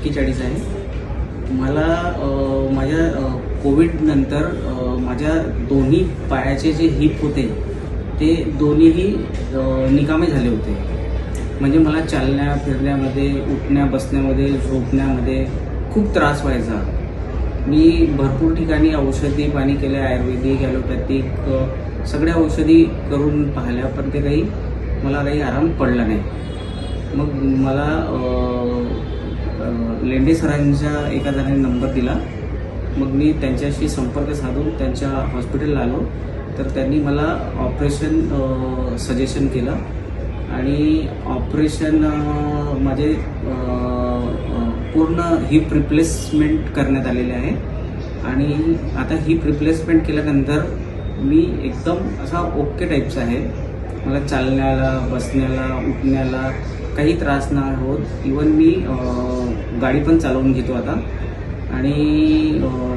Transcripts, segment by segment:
41 आहे. मला माझ्या कोविडनंतर माझ्या दोन्ही पायाचे जे हिप होते ते दोन्हीही निकामे झाले होते. म्हणजे मला चालण्या फिरण्यामध्ये, उठण्या बसण्यामध्ये, झोपण्यामध्ये खूप त्रास व्हायचा. मी भरपूर ठिकाणी औषधी पाणी केलं, आयुर्वेदिक, ॲलोपॅथिक सगळ्या औषधी करून पाहिल्या, पण ते मला काही आराम पडला नाही. मग मला लेंडे सरांच्या एका जणाने नंबर दिला. मग मी त्यांच्याशी संपर्क साधून त्यांच्या हॉस्पिटलला आलो. तर त्यांनी मला ऑपरेशन सजेशन केलं आणि ऑपरेशन माझे पूर्ण हिप रिप्लेसमेंट करण्यात आलेले आहे. आणि आता हिप रिप्लेसमेंट केल्यानंतर मी एकदम असा ओके टाईपचा आहे. मला चालण्याला, बसण्याला, उठण्याला काही त्रास नाही होत. इवन मी गाडी पण चालवून घेतो आता. आणि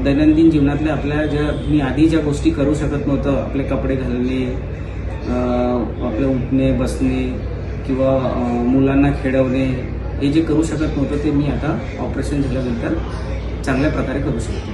दैनंदिन जीवनातल्या आपल्या मी आधी ज्या गोष्टी करू शकत नव्हतं, आपले कपडे घालणे, आपले उठणे बसणे किंवा मुलांना खेळवणे, हे जे करू शकत नव्हतं ते मी आता ऑपरेशन झाल्यानंतर चांगल्या प्रकारे करू शकतो.